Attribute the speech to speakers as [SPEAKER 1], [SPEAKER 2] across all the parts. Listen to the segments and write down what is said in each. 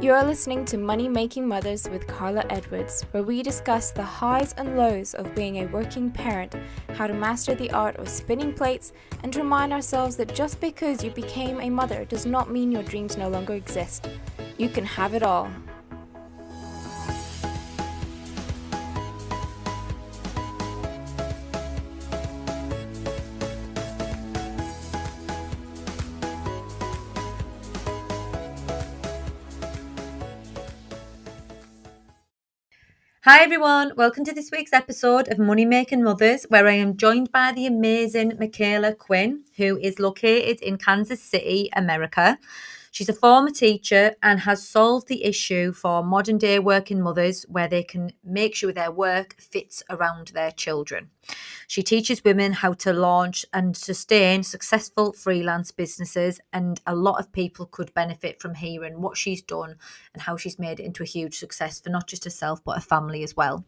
[SPEAKER 1] You're listening to Money Making Mothers with Carla Edwards, where we discuss the highs and lows of being a working parent, how to master the art of spinning plates, and remind ourselves that just because you became a mother does not mean your dreams no longer exist. You can have it all.
[SPEAKER 2] Hi everyone, welcome to this week's episode of Money Making Mothers, where I am joined by the amazing Micala Quinn, who is located in Kansas City, America. She's a former teacher and has solved the issue for modern day working mothers where they can make sure their work fits around their children. She teaches women how to launch and sustain successful freelance businesses, and a lot of people could benefit from hearing what she's done and how she's made it into a huge success for not just herself but her family as well.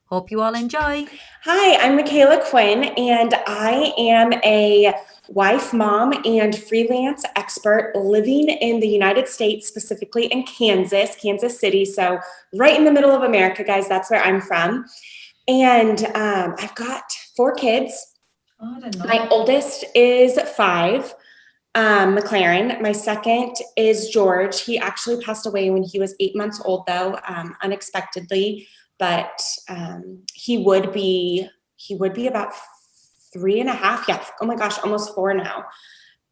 [SPEAKER 2] Hope you all enjoy.
[SPEAKER 3] Hi, I'm Micala Quinn, and I am a wife, mom, and freelance expert living in the United States, specifically in Kansas City. So right in the middle of America, guys, that's where I'm from. And I've got 4 kids. My oldest is 5, McLaren. My second is George. He actually passed away when he was 8 months old, though, unexpectedly. But he would be about 3.5. Yeah. Oh my gosh, almost 4 now.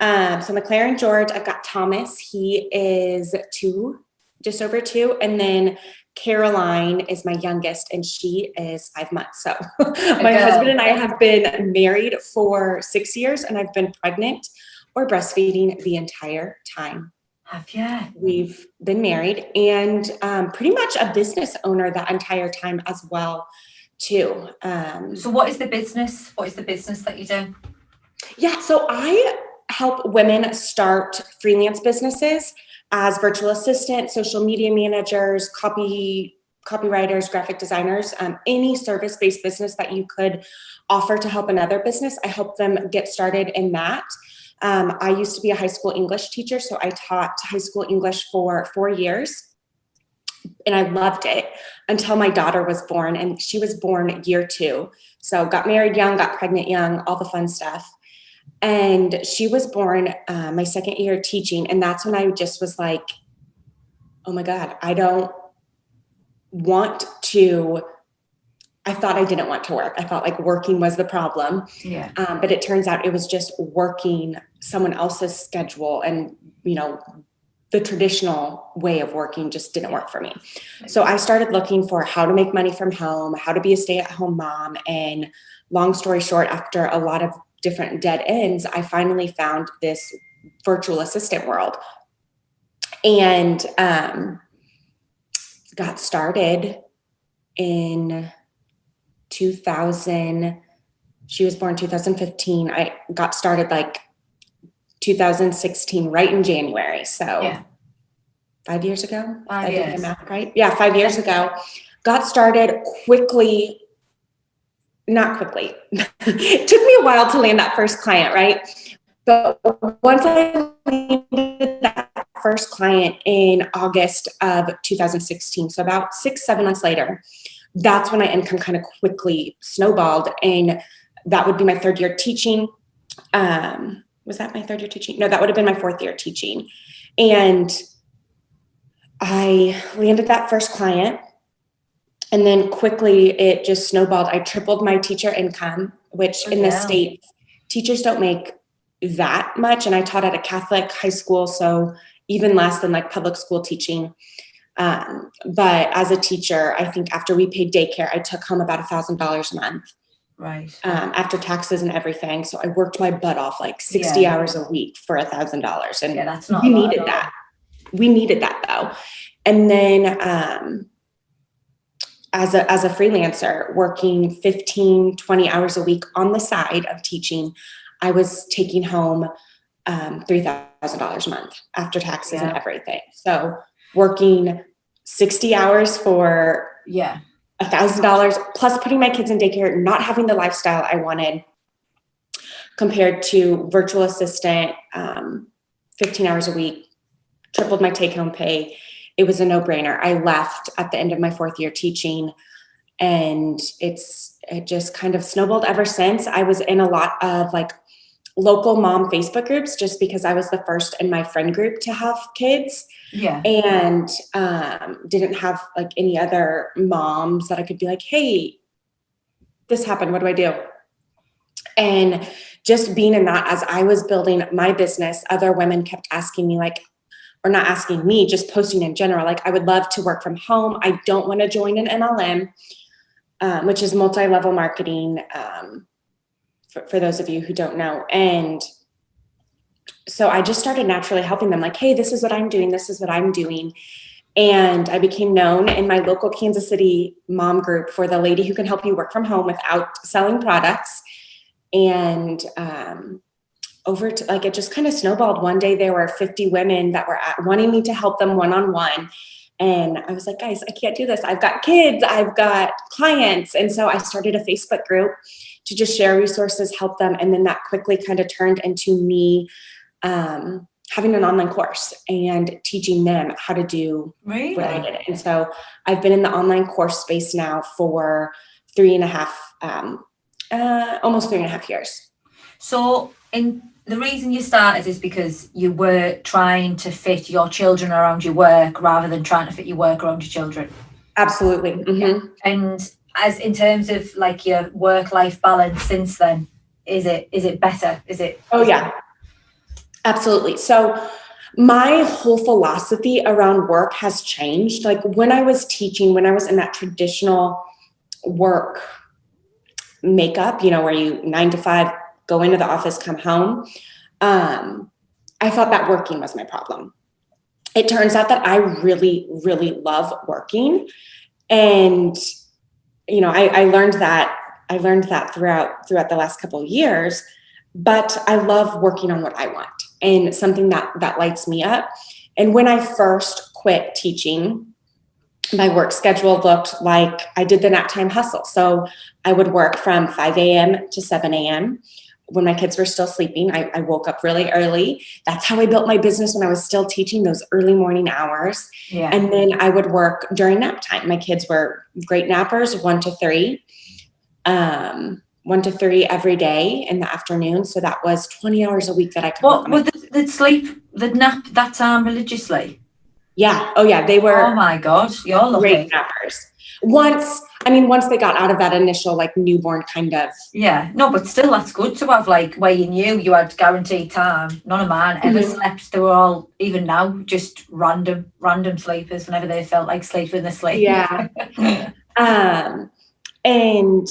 [SPEAKER 3] So McLaren, George. I've got Thomas. He is 2, just over 2, and then Caroline is my youngest, and she is 5 months. So my husband and I have been married for 6 years, and I've been pregnant or breastfeeding the entire time.
[SPEAKER 2] Have you?
[SPEAKER 3] We've been married and pretty much a business owner that entire time as well, too.
[SPEAKER 2] So what is the business? What is the business that you do?
[SPEAKER 3] Yeah, so I help women start freelance businesses as virtual assistants, social media managers, copywriters, graphic designers, any service-based business that you could offer to help another business. I help them get started in that. I used to be a high school English teacher, so I taught high school English for 4 years, and I loved it until my daughter was born, and she was born year 2. So got married young, got pregnant young, all the fun stuff. And she was born my second year teaching, and that's when I just was like, oh my God, I thought I didn't want to work. I thought like working was the problem.
[SPEAKER 2] Yeah.
[SPEAKER 3] But it turns out it was just working someone else's schedule, and, the traditional way of working just didn't work for me. So I started looking for how to make money from home, how to be a stay-at-home mom. And long story short, after a lot of different dead ends, I finally found this virtual assistant world, and got started in 2000. She was born 2015. I got started like 2016, right in January. So yeah. 5 years ago.
[SPEAKER 2] 5 years.
[SPEAKER 3] I did the math right. Yeah, 5 years ago. Got started quickly. Not quickly. It took me a while to land that first client, right? But once I landed that first client in August of 2016, so about 6-7 months later, that's when my income kind of quickly snowballed. And that would be my 3rd year teaching. Was that my 3rd year teaching? No, that would have been my 4th year teaching. And I landed that first client, and then quickly it just snowballed. I tripled my teacher income, which in the States, teachers don't make that much. And I taught at a Catholic high school, so even less than like public school teaching. But as a teacher, I think after we paid daycare, I took home about $1,000 a month.
[SPEAKER 2] Right.
[SPEAKER 3] After taxes and everything. So I worked my butt off like 60 hours a week for $1,000. And
[SPEAKER 2] that's not
[SPEAKER 3] we needed that. We needed that though. And then as a freelancer, working 15, 20 hours a week on the side of teaching, I was taking home $3,000 a month after taxes and everything. So working 60 hours for $1,000 plus putting my kids in daycare, not having the lifestyle I wanted, compared to virtual assistant, 15 hours a week, tripled my take home pay. it was a no-brainer. I left at the end of my 4th year teaching, and it just kind of snowballed ever since. I was in a lot of like local mom Facebook groups just because I was the first in my friend group to have kids.
[SPEAKER 2] Yeah.
[SPEAKER 3] And didn't have like any other moms that I could be like, hey, this happened, what do I do? And just being in that, as I was building my business, other women kept asking me like, or not asking me, just posting in general, like, I would love to work from home. I don't want to join an MLM, which is multi-level marketing, for those of you who don't know. And so I just started naturally helping them like, hey, this is what I'm doing. This is what I'm doing. And I became known in my local Kansas City mom group for the lady who can help you work from home without selling products. And over to like, it just kind of snowballed. One day there were 50 women that were wanting me to help them one-on-one. And I was like, guys, I can't do this. I've got kids, I've got clients. And so I started a Facebook group to just share resources, help them. And then that quickly kind of turned into me having an online course and teaching them how to do what I did. And so I've been in the online course space now for almost 3.5 years.
[SPEAKER 2] So the reason you started is because you were trying to fit your children around your work rather than trying to fit your work around your children.
[SPEAKER 3] Absolutely. Mm-hmm.
[SPEAKER 2] Yeah. And as in terms of like your work-life balance since then, is it better? Oh
[SPEAKER 3] yeah, absolutely. So my whole philosophy around work has changed. Like when I was teaching, when I was in that traditional work makeup, where you 9 to 5, go into the office, come home. I thought that working was my problem. It turns out that I really, really love working. And, I learned that throughout the last couple of years, but I love working on what I want and something that lights me up. And when I first quit teaching, my work schedule looked like I did the nap time hustle. So I would work from 5 a.m. to 7 a.m. When my kids were still sleeping. I woke up really early. That's how I built my business when I was still teaching, those early morning hours.
[SPEAKER 2] Yeah.
[SPEAKER 3] And then I would work during nap time. My kids were great nappers, 1 to 3. 1 to 3 every day in the afternoon. So that was 20 hours a week that I could work.
[SPEAKER 2] What would they'd nap that time religiously?
[SPEAKER 3] Yeah. Oh yeah. They were.
[SPEAKER 2] Oh my God. You're lucky.
[SPEAKER 3] Great nappers. Once they got out of that initial like newborn kind of.
[SPEAKER 2] Yeah. No, but still that's good to have like where you knew you had guaranteed time. None of mine ever slept. They were all, even now, just random sleepers whenever they felt like sleeping their sleep.
[SPEAKER 3] Yeah. And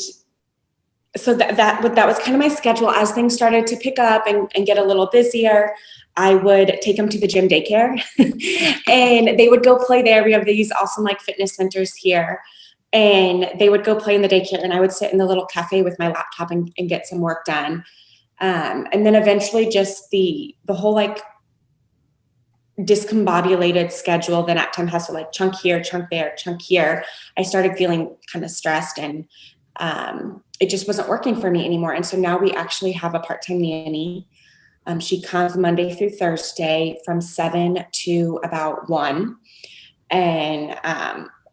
[SPEAKER 3] so that was kind of my schedule. As things started to pick up and get a little busier, I would take them to the gym Daycare and they would go play there. We have these awesome like fitness centers here, and they would go play in the daycare, and I would sit in the little cafe with my laptop and get some work done. And then eventually just the whole like discombobulated schedule, the nap time hustle, like chunk here, chunk there, chunk here. I started feeling kind of stressed, and it just wasn't working for me anymore. And so now we actually have a part-time nanny. She comes Monday through Thursday from 7 to about 1. And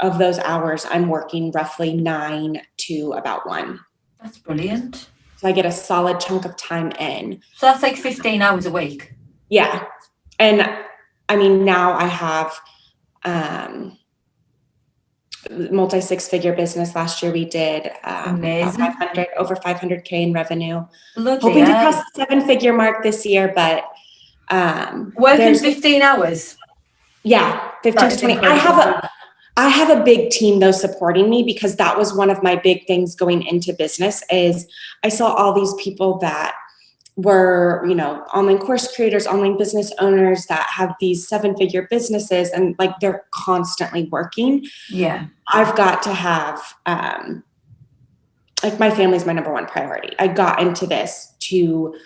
[SPEAKER 3] of those hours, I'm working roughly 9 to about 1.
[SPEAKER 2] That's brilliant.
[SPEAKER 3] So I get a solid chunk of time in.
[SPEAKER 2] So that's like 15 hours a week.
[SPEAKER 3] Yeah. And I mean, now I have multi-6-figure business. Last year we did
[SPEAKER 2] Amazing.
[SPEAKER 3] over 500K in revenue.
[SPEAKER 2] Look,
[SPEAKER 3] hoping to cross the 7-figure mark this year, but
[SPEAKER 2] working 15 hours.
[SPEAKER 3] Yeah, 15 to 20. I have a big team though supporting me, because that was one of my big things going into business. Is I saw all these people that were, online course creators, online business owners that have these 7-figure businesses, and like they're constantly working.
[SPEAKER 2] Yeah.
[SPEAKER 3] I've got to have, like my family's my number one priority. I got into this to,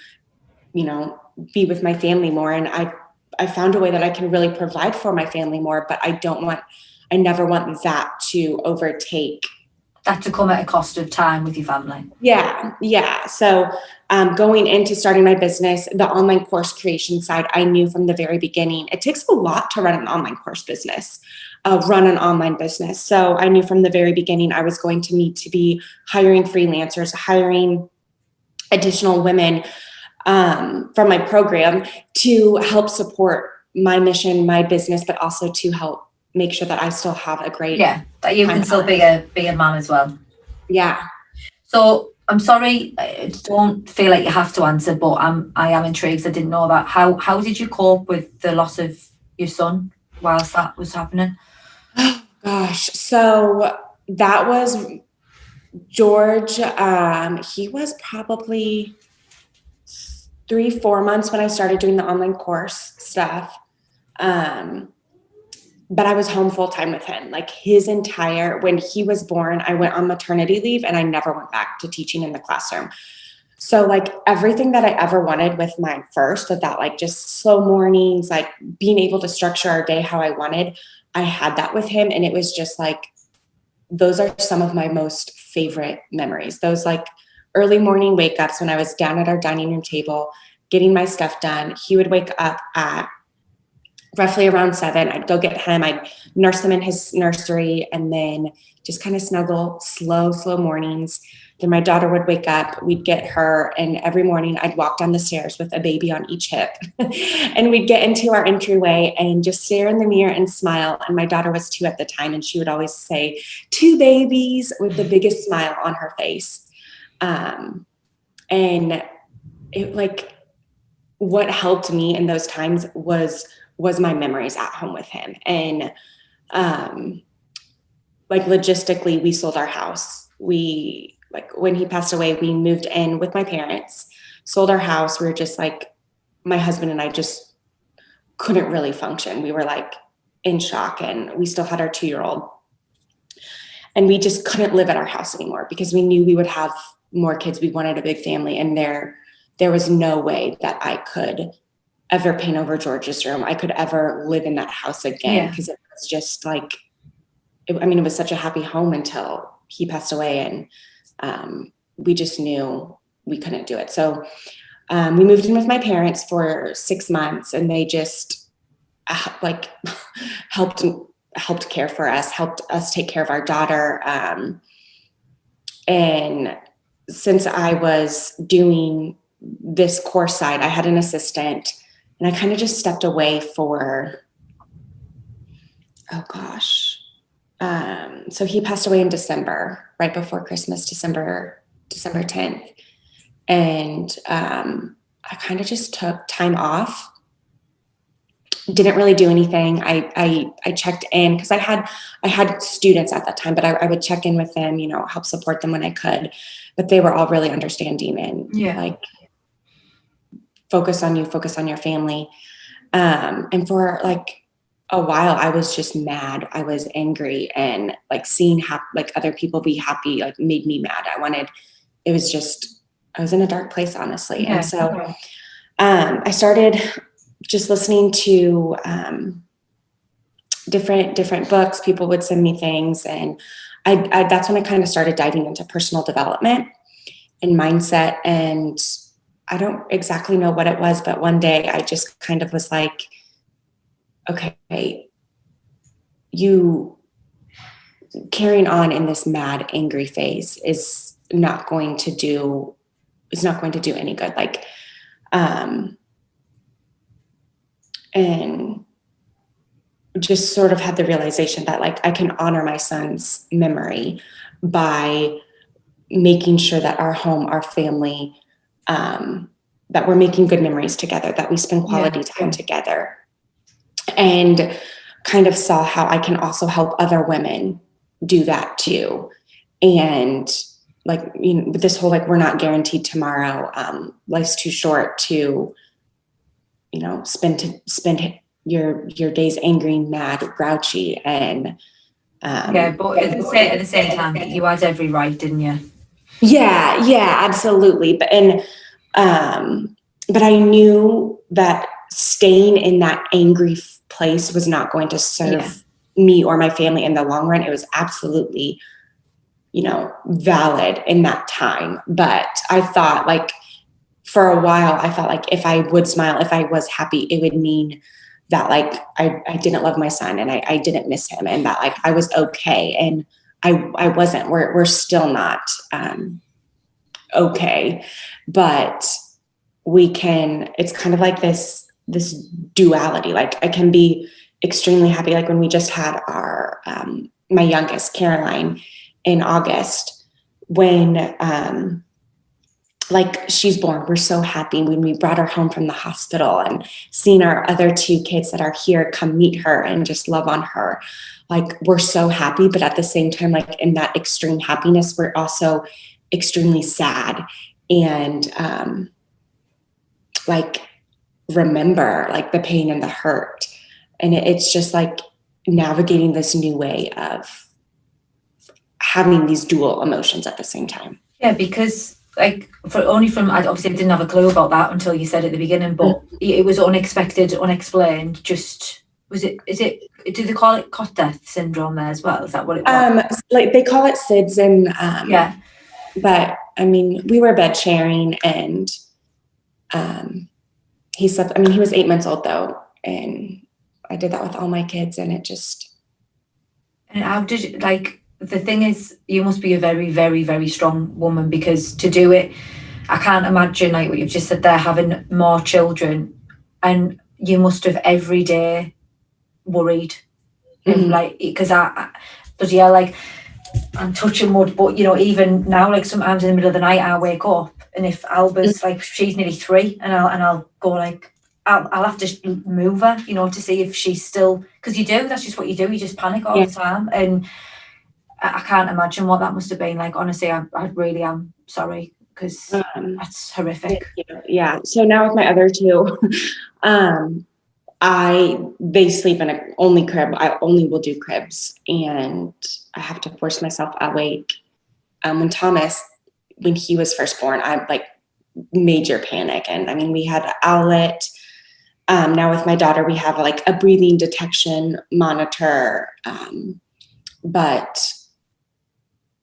[SPEAKER 3] be with my family more. And I found a way that I can really provide for my family more, but I never want that to overtake
[SPEAKER 2] That to come at a cost of time with your family.
[SPEAKER 3] Yeah. So going into starting my business, the online course creation side, I knew from the very beginning, it takes a lot to run an online course business, run an online business. So I knew from the very beginning, I was going to need to be hiring freelancers, hiring additional women from my program to help support my mission, my business, but also to help make sure that I still have a great
[SPEAKER 2] that you can still be a mom as well.
[SPEAKER 3] Yeah.
[SPEAKER 2] So I'm sorry, I don't feel like you have to answer, but I am intrigued because I didn't know that. How did you cope with the loss of your son whilst that was happening?
[SPEAKER 3] Oh gosh, so that was George. He was probably 3-4 months when I started doing the online course stuff. But I was home full time with him. Like when he was born, I went on maternity leave and I never went back to teaching in the classroom. So like everything that I ever wanted with my first, with that, like just slow mornings, like being able to structure our day how I wanted, I had that with him. And it was just like, those are some of my most favorite memories. Those like early morning wake ups when I was down at our dining room table, getting my stuff done. He would wake up at roughly around 7. I'd go get him. I'd nurse him in his nursery and then just kind of snuggle, slow mornings. Then my daughter would wake up, we'd get her, and every morning I'd walk down the stairs with a baby on each hip. And we'd get into our entryway and just stare in the mirror and smile. And my daughter was 2 at the time, and she would always say, 2 babies, with the biggest smile on her face. And it like, what helped me in those times was my memories at home with him. And like logistically, we sold our house. Like when he passed away, we moved in with my parents, sold our house. We were just like, my husband and I just couldn't really function. We were like in shock, and we still had our 2-year-old. And we just couldn't live at our house anymore because we knew we would have more kids. We wanted a big family, and there was no way that I could ever paint over George's room. I could ever live in that house again, because it was just like, it was such a happy home until he passed away, and we just knew we couldn't do it. So we moved in with my parents for 6 months, and they just like helped care for us, helped us take care of our daughter. And since I was doing this course side, I had an assistant, and I kind of just stepped away for, so he passed away in December, right before Christmas, December 10th. And I kind of just took time off, didn't really do anything. I checked in because I had students at that time, but I would check in with them, help support them when I could, but they were all really understanding and like, focus on you, focus on your family. And for like a while, I was just mad. I was angry, and like seeing like other people be happy, like made me mad. I was in a dark place, honestly. And so I started just listening to different books. People would send me things, and I that's when I kind of started diving into personal development and mindset. And I don't exactly know what it was, but one day I just kind of was like, okay, you carrying on in this mad, angry phase is not going to do any good. Like, and just sort of had the realization that like I can honor my son's memory by making sure that our home, our family, that we're making good memories together, that we spend quality time together, and kind of saw how I can also help other women do that too. And like, this whole, like, we're not guaranteed tomorrow. Life's too short to, spend your days angry, mad, grouchy. And
[SPEAKER 2] but at the same time, you had every right, didn't you?
[SPEAKER 3] Yeah, absolutely. But I knew that staying in that angry place was not going to serve me or my family in the long run. It was absolutely valid in that time. But I thought, like, for a while, I felt like if I would smile, if I was happy, it would mean that, like, I didn't love my son and I didn't miss him, and that, like, I was okay. And I wasn't. We're still not okay. But it's kind of like this duality. Like, I can be extremely happy. Like, when we just had our my youngest, Caroline, in August, when like, she's born, we're so happy. When we brought her home from the hospital and seen our other 2 kids that are here come meet her and just love on her, like, we're so happy. But at the same time, like, in that extreme happiness, we're also extremely sad and like, remember, like, the pain and the hurt. And it's just like navigating this new way of having these dual emotions at the same time.
[SPEAKER 2] Yeah, because, like, I obviously didn't have a clue about that until you said at the beginning, but it was unexpected, unexplained. Just, do they call it cot death syndrome there as well? Is that what it was?
[SPEAKER 3] Like, they call it SIDS, and
[SPEAKER 2] yeah.
[SPEAKER 3] But I mean, we were bed sharing, and he slept. I mean, he was 8 months old though, and I did that with all my kids, and it just.
[SPEAKER 2] And how did you, like? The thing is, you must be a very, very, very strong woman, because to do it, I can't imagine, like what you've just said there, having more children, and you must have every day worried, and like, because like, I'm touching wood, but even now, like, sometimes in the middle of the night I wake up, and if Alba's like, she's nearly 3, and I'll go, like, I'll have to move her, to see if she's still, because that's just what you do, you just panic all the time. And I can't imagine what that must have been like. Honestly, I really am sorry, because that's horrific.
[SPEAKER 3] Yeah. So now with my other 2, they sleep in only crib. I only will do cribs, and I have to force myself awake. When he was first born, I like major panic, and I mean, we had an outlet. Now with my daughter, we have like a breathing detection monitor, but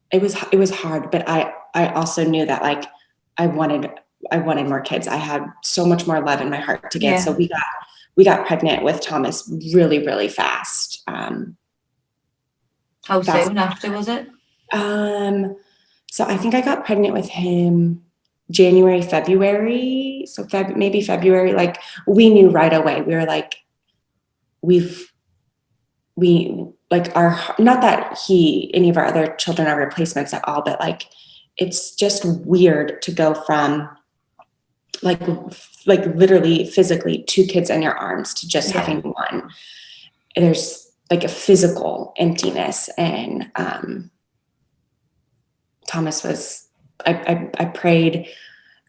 [SPEAKER 3] it was hard. But I also knew that, like, I wanted more kids. I had so much more love in my heart to give. Yeah. So we got pregnant with Thomas really, really fast.
[SPEAKER 2] How soon after was it?
[SPEAKER 3] So I think I got pregnant with him January, February. So maybe February. Like, we knew right away. We were like, not that any of our other children are replacements at all, but like, it's just weird to go from like literally physically 2 kids in your arms to just having 1. There's like a physical emptiness. And Thomas was, I prayed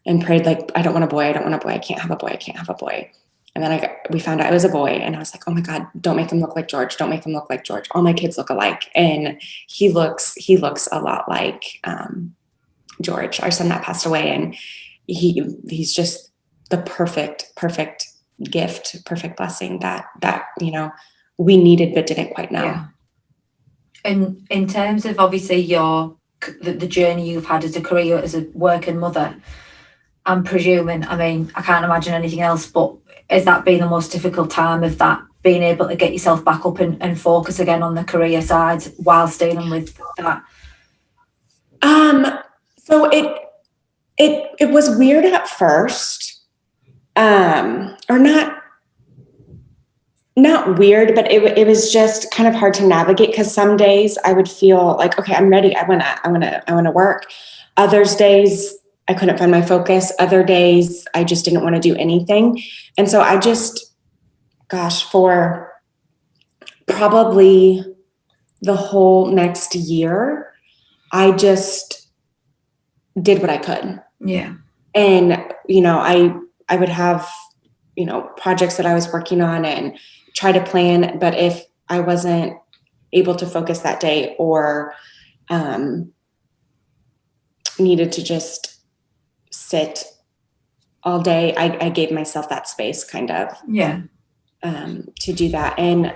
[SPEAKER 3] and prayed, like, I don't want a boy. I don't want a boy. I can't have a boy. I can't have a boy. And then we found out it was a boy, and I was like, oh my God, don't make him look like George. Don't make him look like George. All my kids look alike. And he looks a lot like George, our son that passed away. And he's just the perfect gift, perfect blessing that we needed but didn't quite know.
[SPEAKER 2] Yeah. And in terms of, obviously, the journey you've had as a career, as a working mother, I'm presuming, I mean, I can't imagine anything else, but has that been the most difficult time of that, being able to get yourself back up and focus again on the career side whilst dealing with that?
[SPEAKER 3] So it was weird at first, or not weird, but it was just kind of hard to navigate, because some days I would feel like, okay, I'm ready. I want to work. Others days I couldn't find my focus. Other days I just didn't want to do anything. And so I just, for probably the whole next year, I just did what I could.
[SPEAKER 2] Yeah.
[SPEAKER 3] And, I would have, projects that I was working on and try to plan. But if I wasn't able to focus that day, or needed to just sit all day, I gave myself that space kind of to do that. And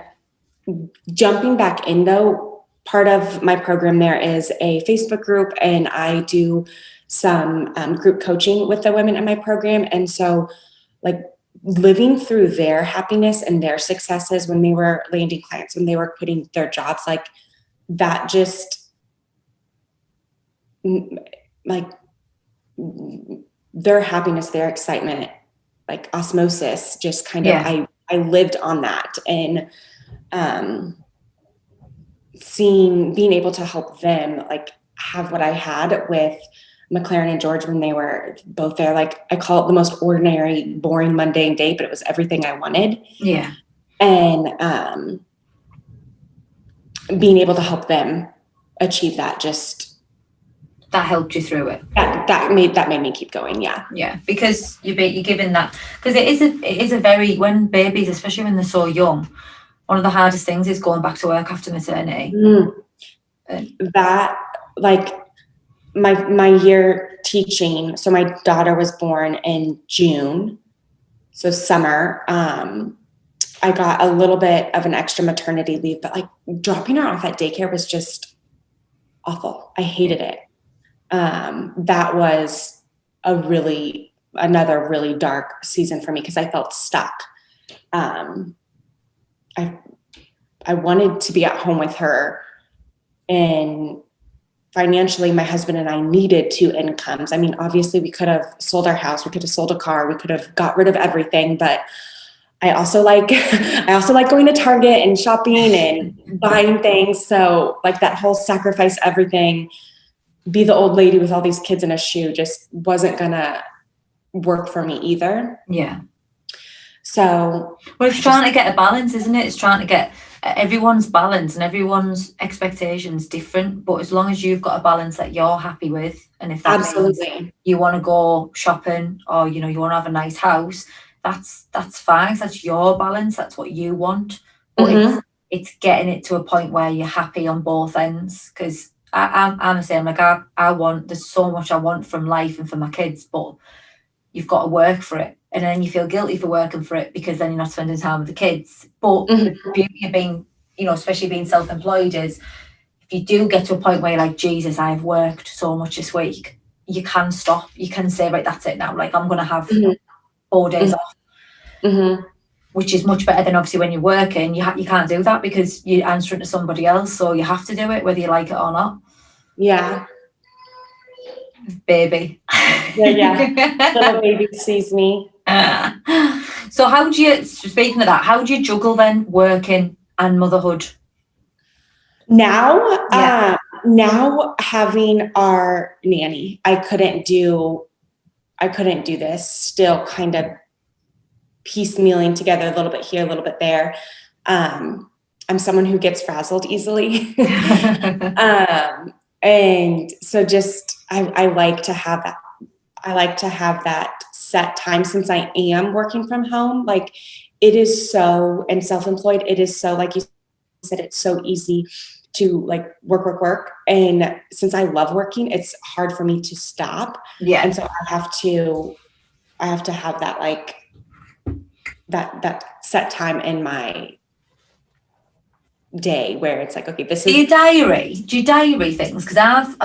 [SPEAKER 3] jumping back in though, part of my program there is a Facebook group, and I do some group coaching with the women in my program. And so like living through their happiness and their successes when they were landing clients, when they were quitting their jobs, like that just like their happiness, their excitement, like osmosis, just kind of, I lived on that. And being able to help them like have what I had with McLaren and George when they were both there. Like I call it the most ordinary, boring, mundane day, but it was everything I wanted.
[SPEAKER 2] Yeah.
[SPEAKER 3] And being able to help them achieve that, just
[SPEAKER 2] that helped you through it.
[SPEAKER 3] That made me keep going. Yeah.
[SPEAKER 2] Yeah, because you're given that, because it is a very, when babies, especially when they're so young, one of the hardest things is going back to work after maternity.
[SPEAKER 3] That like my year teaching. So my daughter was born in June, so summer. I got a little bit of an extra maternity leave, but like dropping her off at daycare was just awful. I hated it. That was another really dark season for me because I felt stuck. I wanted to be at home with her, and financially my husband and I needed 2 incomes. I mean, obviously we could have sold our house, we could have sold a car, we could have got rid of everything, but I also like going to Target and shopping and buying things. So like that whole sacrifice everything, be the old lady with all these kids in a shoe just wasn't gonna work for me either.
[SPEAKER 2] Yeah.
[SPEAKER 3] So
[SPEAKER 2] well, it's trying to get a balance, isn't it? It's trying to get everyone's balance, and everyone's expectations different, but as long as you've got a balance that you're happy with, and if that means you want to go shopping or you want to have a nice house, that's fine. That's your balance, that's what you want. But it's getting it to a point where you're happy on both ends, because I'm the same. Like there's so much I want from life and for my kids, but you've got to work for it, and then you feel guilty for working for it because then you're not spending time with the kids. But the beauty of being, especially being self-employed, is if you do get to a point where you're like, Jesus, I've worked so much this week, you can stop. You can say, right, that's it now. Like I'm going to have 4 days off, which is much better than obviously when you're working. You can't do that because you're answering to somebody else, so you have to do it whether you like it or not.
[SPEAKER 3] Yeah.
[SPEAKER 2] Baby.
[SPEAKER 3] Yeah. Little baby sees me.
[SPEAKER 2] So speaking of that, how do you juggle then working and motherhood?
[SPEAKER 3] Now having our nanny, I couldn't do this, still kind of piecemealing together a little bit here, a little bit there. I'm someone who gets frazzled easily. And so just, I like to have that. I like to have that set time, since I am working from home. Like it is so, and self-employed, it is so, like you said, it's so easy to like work. And since I love working, it's hard for me to stop.
[SPEAKER 2] Yeah.
[SPEAKER 3] And so I have to have that, like that set time in my day where it's like, okay, this is.
[SPEAKER 2] Do you diary things? Because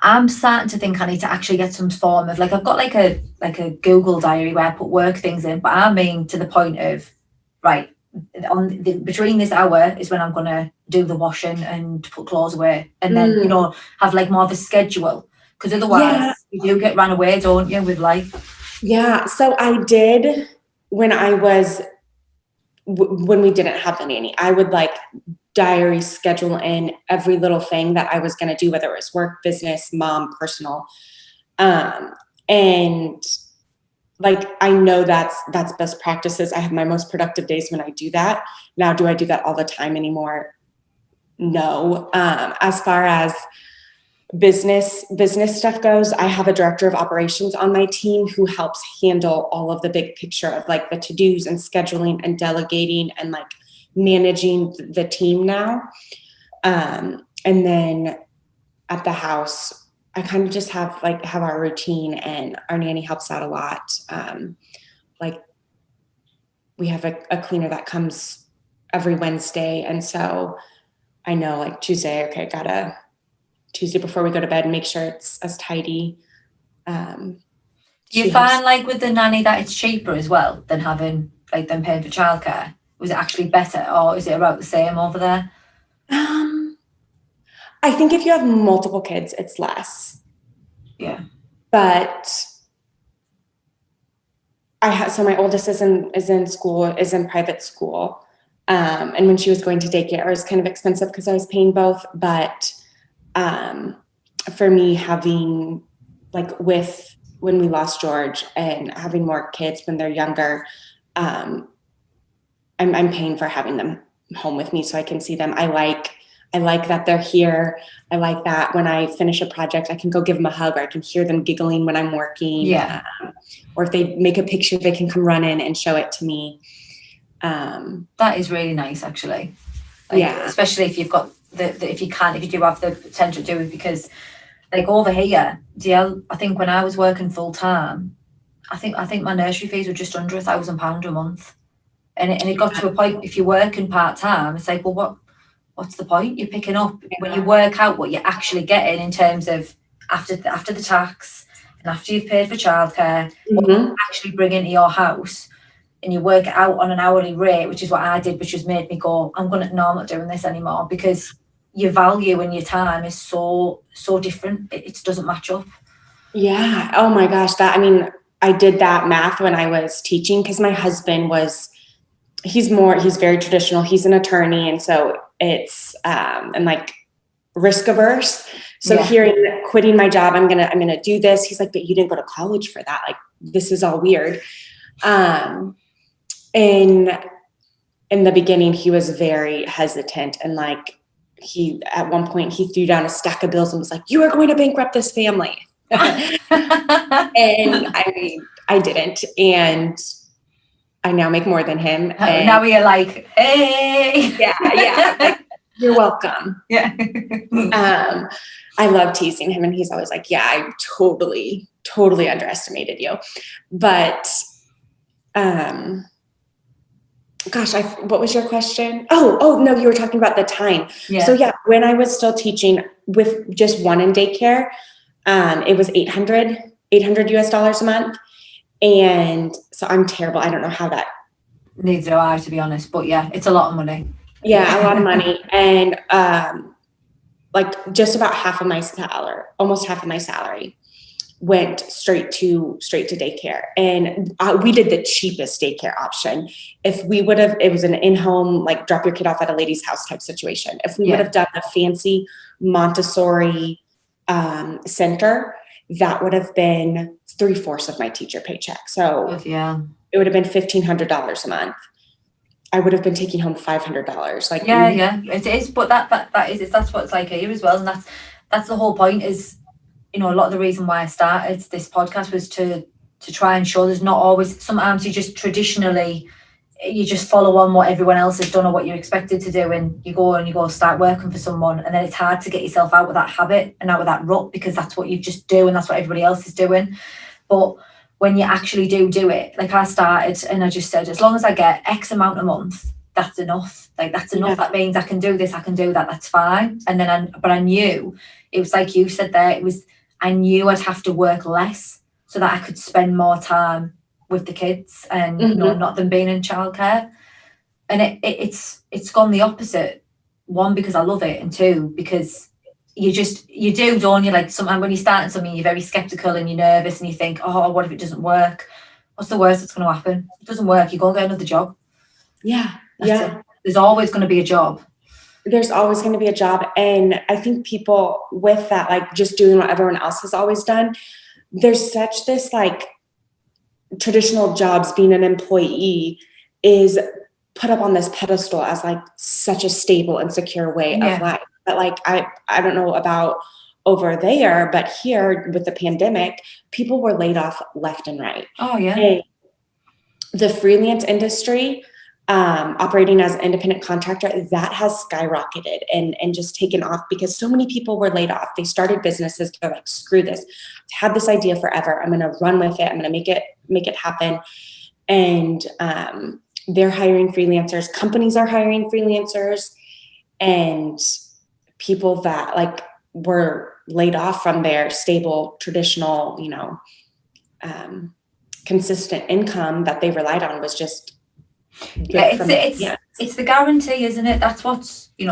[SPEAKER 2] I'm starting to think I need to actually get some form of, like, I've got like a Google diary where I put work things in, but I mean to the point of, right, between this hour is when I'm going to do the washing and put clothes away, and then, have like more of a schedule, because otherwise you do get run away, don't you, with life?
[SPEAKER 3] Yeah. So I did when we didn't have the nanny, I would like diary schedule in every little thing that I was going to do, whether it was work, business, mom, personal. And like, I know that's best practices. I have my most productive days when I do that. Now, do I do that all the time anymore? No. As far as business stuff goes, I have a director of operations on my team who helps handle all of the big picture of like the to-dos and scheduling and delegating and like managing the team now. And then at the house, I kind of just have our routine, and our nanny helps out a lot. Like we have a cleaner that comes every Wednesday. And so I know, like Tuesday, okay, gotta Tuesday before we go to bed, make sure it's as tidy.
[SPEAKER 2] Do you find like with the nanny that it's cheaper as well than having like them paying for childcare? Was it actually better, or is it about the same over there?
[SPEAKER 3] I think if you have multiple kids, it's less.
[SPEAKER 2] Yeah.
[SPEAKER 3] But so my oldest is in private school. And when she was going to daycare, it was kind of expensive because I was paying both. But for me, having like when we lost George and having more kids when they're younger, I'm paying for having them home with me so I can see them. I like that they're here. I like that when I finish a project, I can go give them a hug, or I can hear them giggling when I'm working.
[SPEAKER 2] Yeah.
[SPEAKER 3] Or if they make a picture, they can come run in and show it to me.
[SPEAKER 2] That is really nice, actually. Like,
[SPEAKER 3] yeah.
[SPEAKER 2] Especially if you've got if you do have the potential to do it, because like over here, I think when I was working full time, I think my nursery fees were just under £1,000 a month. And it got to a point, if you're working part time, it's like, well, what's the point? You're picking up when you work out what you're actually getting in terms of after the tax and after you've paid for childcare, what you actually bring into your house, and you work it out on an hourly rate, which is what I did, which has made me go, I'm not doing this anymore, because your value and your time is so different. It doesn't match up.
[SPEAKER 3] Yeah. Oh my gosh. I did that math when I was teaching, because my husband he's very traditional. He's an attorney. And so it's, and like risk averse. So quitting my job, I'm going to do this. He's like, but you didn't go to college for that. Like, this is all weird. In the beginning, he was very hesitant, and like at one point he threw down a stack of bills and was like, you are going to bankrupt this family. And I didn't. And I now make more than him. And
[SPEAKER 2] now we are like, hey.
[SPEAKER 3] Yeah. Like, you're welcome.
[SPEAKER 2] Yeah.
[SPEAKER 3] I love teasing him, and he's always like, yeah, I totally underestimated you. But, gosh, what was your question? Oh, no, you were talking about the time.
[SPEAKER 2] Yeah.
[SPEAKER 3] So yeah, when I was still teaching with just one in daycare, it was $800 US a month. And so I'm terrible. I don't know how that.
[SPEAKER 2] Neither do I, to be honest. But yeah, it's a lot of money.
[SPEAKER 3] Yeah, a lot of money. And like just about almost half of my salary went straight to daycare. And we did the cheapest daycare option. If we would have, it was an in-home, like drop your kid off at a lady's house type situation. If we would have done the fancy Montessori center, that would have been 3/4 of my teacher paycheck. So it would have been $1,500 a month. I would have been taking home $500. Like
[SPEAKER 2] it is. But that's what it's like here as well. And that's the whole point. Is, you know, a lot of the reason why I started this podcast was to try and show there's not always. Sometimes you just you just follow on what everyone else has done or what you're expected to do, and you go start working for someone, and then it's hard to get yourself out of that habit and out of that rut, because that's what you just do and that's what everybody else is doing. But when you actually do it, like I started and I just said, as long as I get X amount a month, that's enough. Like, that's enough. That means I can do this, I can do that, that's fine. And then I knew, it was like you said there, I knew I'd have to work less so that I could spend more time with the kids and you know, not them being in childcare. And it's gone the opposite. One, because I love it, and two, because you do, don't you? Like, sometimes when you're starting something, you're very skeptical and you're nervous and you think, oh, what if it doesn't work? What's the worst that's going to happen? If it doesn't work, you go and get another job.
[SPEAKER 3] Yeah.
[SPEAKER 2] There's always going to be a job.
[SPEAKER 3] There's always going to be a job. And I think people with that, like just doing what everyone else has always done, there's such this like traditional jobs, being an employee is put up on this pedestal as like such a stable and secure way of life. But like, I don't know about over there, but here with the pandemic, people were laid off left and right.
[SPEAKER 2] Oh yeah.
[SPEAKER 3] And the freelance industry, operating as an independent contractor, that has skyrocketed and just taken off because so many people were laid off. They started businesses. They're like, screw this. I had this idea forever. I'm going to run with it. I'm going to make it happen. And they're hiring freelancers. Companies are hiring freelancers. and people that like were laid off from their stable, traditional, consistent income that they relied on was just
[SPEAKER 2] it's the guarantee, isn't it? That's what's you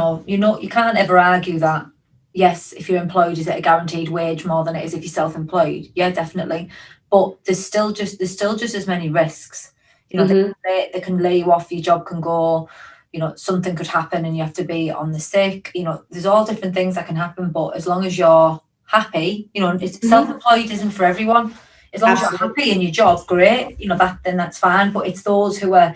[SPEAKER 2] can't ever argue that. Yes, if you're employed, is it a guaranteed wage more than it is if you're self-employed? Yeah, definitely. But there's still just as many risks. They can lay you off, your job can go, something could happen and you have to be on the sick. There's all different things that can happen, but as long as you're happy, it's self-employed isn't for everyone. As long as you're happy in your job, great, then that's fine. But it's those who are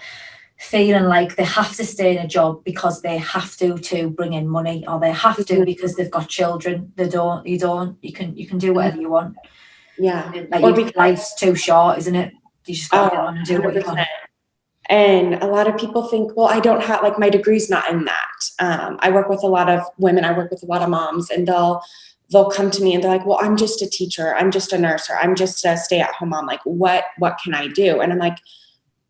[SPEAKER 2] feeling like they have to stay in a job because they have to bring in money, or they have to because they've got children. You can do whatever you want.
[SPEAKER 3] Yeah.
[SPEAKER 2] Like life's too short, isn't it? You just got to get on and do 100%. What you want.
[SPEAKER 3] And a lot of people think, well, I don't have, like, my degree's not in that. I work with a lot of women, I work with a lot of moms, and they'll come to me and they're like, well, I'm just a teacher, I'm just a nurse, or I'm just a stay-at-home mom. Like, what can I do? And I'm like,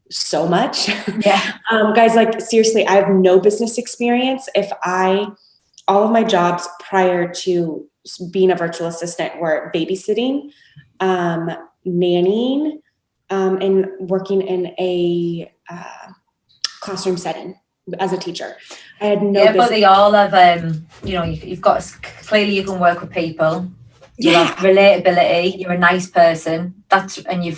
[SPEAKER 3] so much.
[SPEAKER 2] Yeah.
[SPEAKER 3] Guys, like, seriously, I have no business experience. All of my jobs prior to being a virtual assistant were babysitting, nannying, and working in a classroom setting as a teacher. I had no business.
[SPEAKER 2] But they all have, you've got, clearly you can work with people. You have relatability. You're a nice person. And you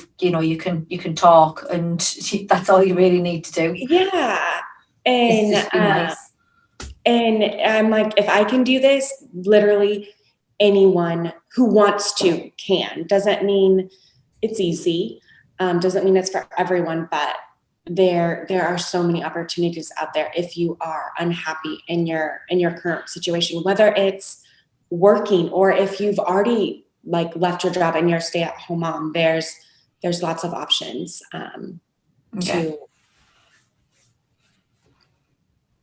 [SPEAKER 2] can talk, and that's all you really need to do.
[SPEAKER 3] Yeah, and
[SPEAKER 2] nice.
[SPEAKER 3] And I'm like, if I can do this, literally anyone who wants to can. Doesn't mean it's easy. Doesn't mean it's for everyone, but there are so many opportunities out there if you are unhappy in your current situation, whether it's working or if you've already like left your job and you're a stay-at-home mom. There's lots of options to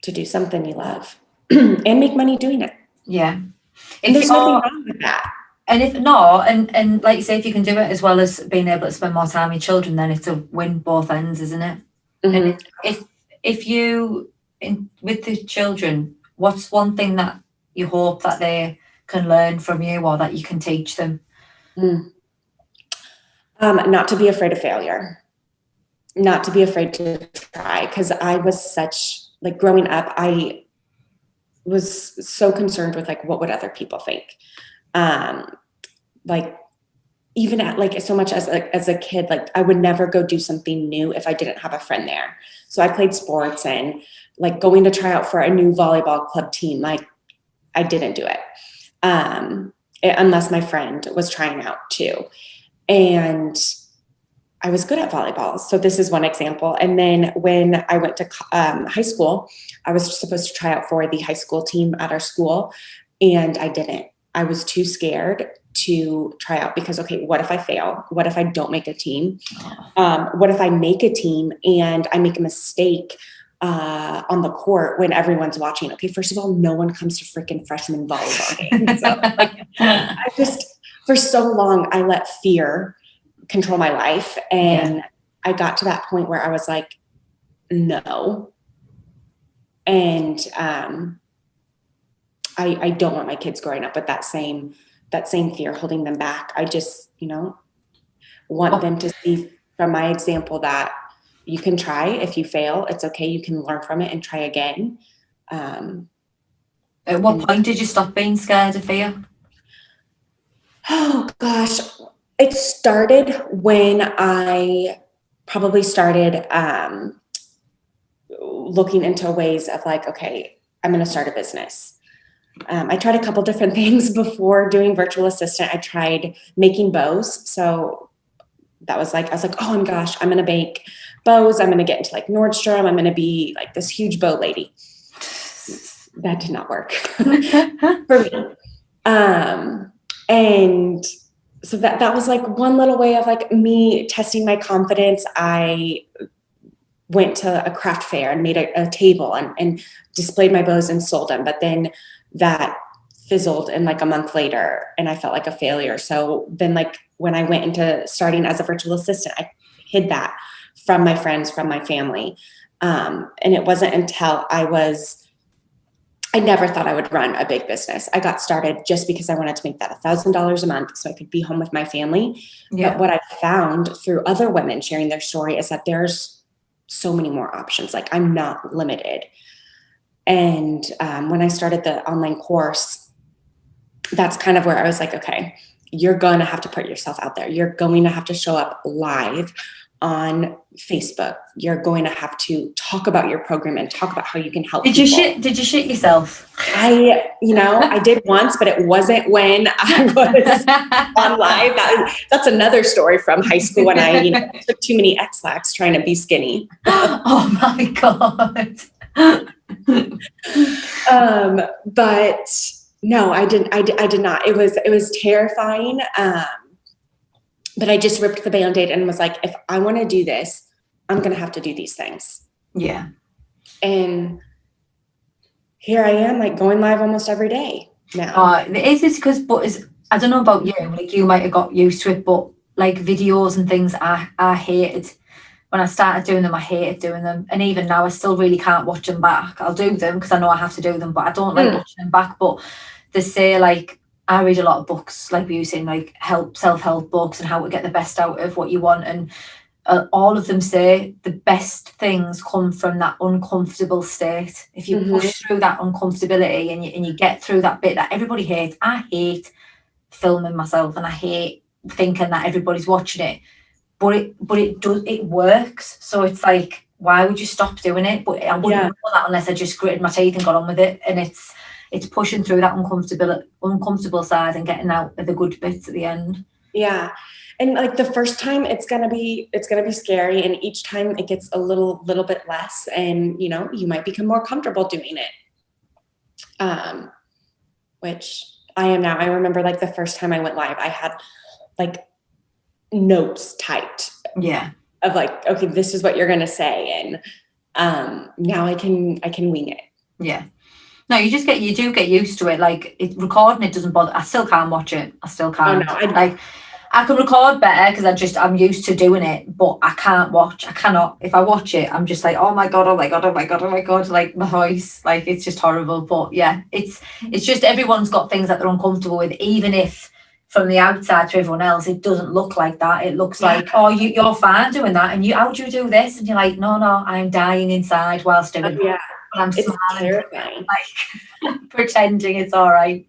[SPEAKER 3] do something you love and make money doing it.
[SPEAKER 2] Yeah.
[SPEAKER 3] And there's nothing wrong with that.
[SPEAKER 2] And if not, and like you say, if you can do it as well as being able to spend more time with children, then it's a win both ends, isn't it?
[SPEAKER 3] Mm-hmm.
[SPEAKER 2] And if you, with the children, what's one thing that you hope that they can learn from you or that you can teach them?
[SPEAKER 3] Not to be afraid of failure, not to be afraid to try. Because I was growing up, I was so concerned with like, what would other people think? Like even at like so much as a kid, like I would never go do something new if I didn't have a friend there. So I played sports, and like going to try out for a new volleyball club team, like I didn't do it unless my friend was trying out too. And I was good at volleyball. So this is one example. And then when I went to high school, I was supposed to try out for the high school team at our school, and I didn't. I was too scared to try out because, okay, what if I fail? What if I don't make a team? What if I make a team and I make a mistake on the court when everyone's watching? Okay, first of all, no one comes to freaking freshman volleyball games. So like, I just, for so long, I let fear control my life. And I got to that point where I was like, no. And I don't want my kids growing up with that same fear holding them back. I just, want them to see from my example that you can try. If you fail, it's okay. You can learn from it and try again.
[SPEAKER 2] At what point did you stop being scared of fear?
[SPEAKER 3] Oh gosh, it started when I probably started looking into ways of like, okay, I'm going to start a business. I tried a couple different things before doing virtual assistant. I tried making bows. So that was like, I was like, oh my gosh, I'm going to make bows. I'm going to get into like Nordstrom. I'm going to be like this huge bow lady. That did not work for me. And so that was like one little way of like me testing my confidence. I went to a craft fair and made a table and displayed my bows and sold them. But then that fizzled in like a month later and I felt like a failure. So then like when I went into starting as a virtual assistant, I hid that from my friends, from my family. And it wasn't until I was I never thought I would run a big business. I got started just because I wanted to make that $1,000 a month so I could be home with my family.
[SPEAKER 2] Yeah.
[SPEAKER 3] But what I found through other women sharing their story is that there's so many more options. Like, I'm not limited. And when I started the online course, that's kind of where I was like, okay, you're going to have to put yourself out there. You're going to have to show up live on Facebook. You're going to have to talk about your program and talk about how you can help people.
[SPEAKER 2] Did you shit yourself?
[SPEAKER 3] I did once, but it wasn't when I was on live. That's another story from high school when I took too many X-Lax trying to be skinny.
[SPEAKER 2] Oh my God.
[SPEAKER 3] But no, I did not. It was terrifying. But I just ripped the Band-Aid and was like, if I want to do this, I'm going to have to do these things.
[SPEAKER 2] Yeah.
[SPEAKER 3] And here I am, like, going live almost every day now.
[SPEAKER 2] Is this because, I don't know about you, like, you might have got used to it, but like videos and things, I hated. When I started doing them, I hated doing them. And even now, I still really can't watch them back. I'll do them because I know I have to do them, but I don't like watching them back. But they say, like, I read a lot of books, like we were saying, like self-help books and how to get the best out of what you want. And all of them say the best things come from that uncomfortable state. If you push through that uncomfortability and you get through that bit that everybody hates. I hate filming myself and I hate thinking that everybody's watching it. But it works. So it's like, why would you stop doing it? But I wouldn't know that unless I just gritted my teeth and got on with it. And it's pushing through that uncomfortable side and getting out of the good bits at the end. Yeah. And like the first time it's gonna be scary, and each time it gets a little bit less, and you might become more comfortable doing it. Which I am now. I remember, like, the first time I went live, I had like notes typed. Yeah. Of like, okay, this is what you're gonna say, and now I can wing it. Yeah. No, you do get used to it. Like, recording it doesn't bother. I still can't watch it. I still can't. Oh, no, I can record better because I'm used to doing it, but I can't watch. I cannot. If I watch it, I'm just like, oh my God, oh my God, oh my God, oh my God. Like, my voice, like, it's just horrible. But yeah, it's just everyone's got things that they're uncomfortable with, even if from the outside to everyone else, it doesn't look like that. It looks like, oh, you're fine doing that. And how do you do this? And you're like, no, I'm dying inside whilst doing it. Yeah. But I'm smiling, like, pretending it's all right.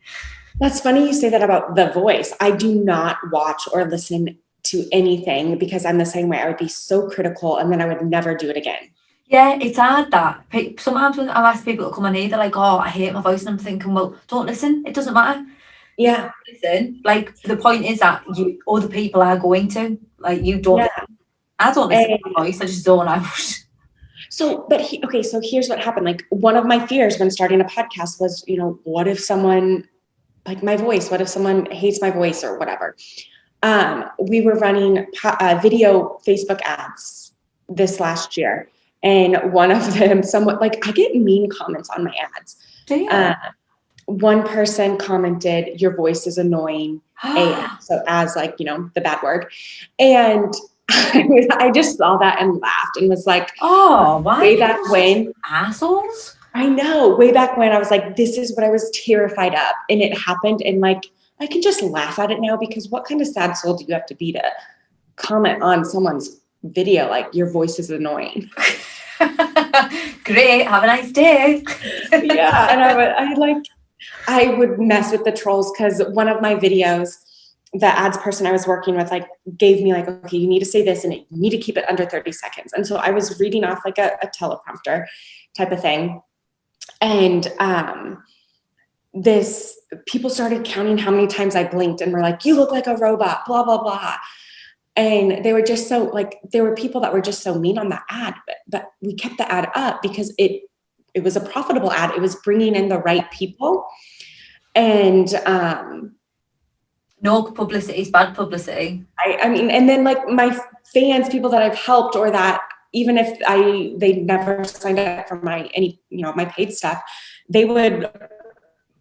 [SPEAKER 2] That's funny you say that about the voice. I do not watch or listen to anything because I'm the same way. I would be so critical and then I would never do it again. Yeah, it's hard that. Sometimes when I've asked people to come on here, they're like, oh, I hate my voice. And I'm thinking, well, don't listen. It doesn't matter. Yeah. Listen. Like, the point is that other people are going to. Like, you don't. Yeah. I don't listen to my voice. I just zone out. So, so here's what happened. Like, one of my fears when starting a podcast was, what if someone, like, my voice, what if someone hates my voice or whatever? We were running video Facebook ads this last year. And one of them, I get mean comments on my ads. Do you? One person commented, your voice is annoying. So as, like, the bad word. And I just saw that and laughed and was like, oh, why? Way back when. Assholes? I know. Way back when I was like, this is what I was terrified of. And it happened. And, like, I can just laugh at it now because what kind of sad soul do you have to be to comment on someone's video like your voice is annoying? Great. Have a nice day. Yeah. And I would mess with the trolls because one of my videos, the ads person I was working with, like, gave me, like, okay, you need to say this and you need to keep it under 30 seconds. And so I was reading off, like, a teleprompter type of thing. And people started counting how many times I blinked and were like, you look like a robot, blah, blah, blah. And they were just so, like, there were people that were just so mean on the ad, but we kept the ad up because it was a profitable ad. It was bringing in the right people. And, no publicity is bad publicity. I mean, and then, like, my fans, people that I've helped, or that even if they never signed up for my paid stuff, they would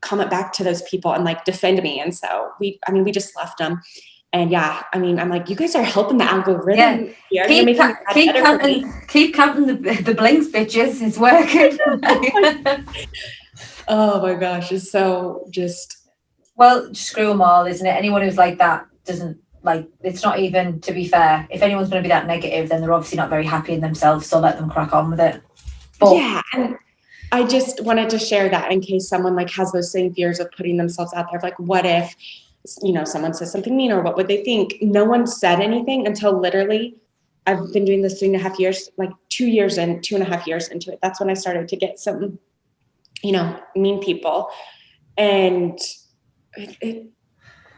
[SPEAKER 2] comment back to those people and, like, defend me. And so we just left them. And yeah, I mean, I'm like, you guys are helping the algorithm. Yeah. Keep counting the blinks, bitches. It's working.
[SPEAKER 3] Oh my gosh, it's so just.
[SPEAKER 2] Well, screw them all, isn't it? Anyone who's like that doesn't like. It's not even, to be fair. If anyone's going to be that negative, then they're obviously not very happy in themselves. So let them crack on with it. But,
[SPEAKER 3] yeah, and I just wanted to share that in case someone like has those same fears of putting themselves out there. Like, what if, someone says something mean, or what would they think? No one said anything until literally I've been doing this 3.5 years, like 2.5 years into it. That's when I started to get some, mean people. And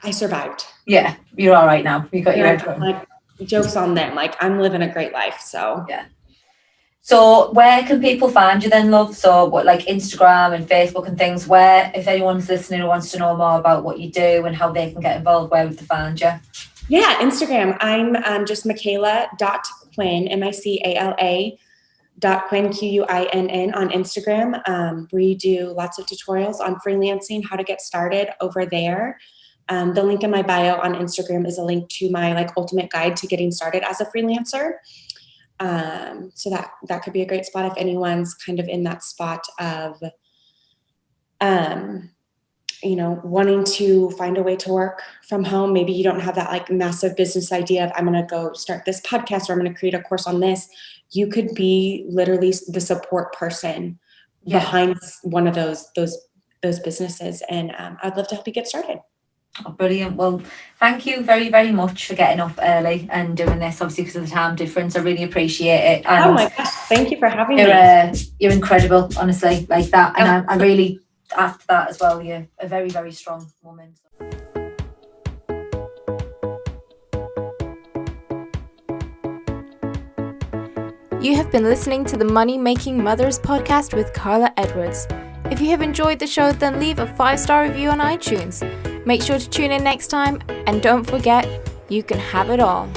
[SPEAKER 3] I survived.
[SPEAKER 2] yeah, you're all right now. You got your head around.
[SPEAKER 3] Like, joke's on them. Like, I'm living a great life. So
[SPEAKER 2] yeah. So where can people find you then, love? So what, like Instagram and Facebook and things, where, if anyone's listening who wants to know more about what you do and how they can get involved, where would they find you?
[SPEAKER 3] Yeah, Instagram. I'm just Micala.Quinn, Micala.Quinn, Quinn on Instagram. We do lots of tutorials on freelancing, how to get started over there. The link in my bio on Instagram is a link to my ultimate guide to getting started as a freelancer. So that could be a great spot if anyone's kind of in that spot of, wanting to find a way to work from home. Maybe you don't have that massive business idea of I'm going to go start this podcast or I'm going to create a course on this. You could be literally the support person behind one of those businesses. And I'd love to help you get started.
[SPEAKER 2] Oh, brilliant. Well, thank you very, very much for getting up early and doing this, obviously because of the time difference. I really appreciate it. And
[SPEAKER 3] oh my gosh, thank you for having me.
[SPEAKER 2] You're incredible, honestly, like that. And I really, after that as well, you're a very, very strong woman.
[SPEAKER 1] You have been listening to the Money Making Mothers podcast with Carla Edwards. If you have enjoyed the show, then leave a 5-star review on iTunes. Make sure to tune in next time, and don't forget, you can have it all.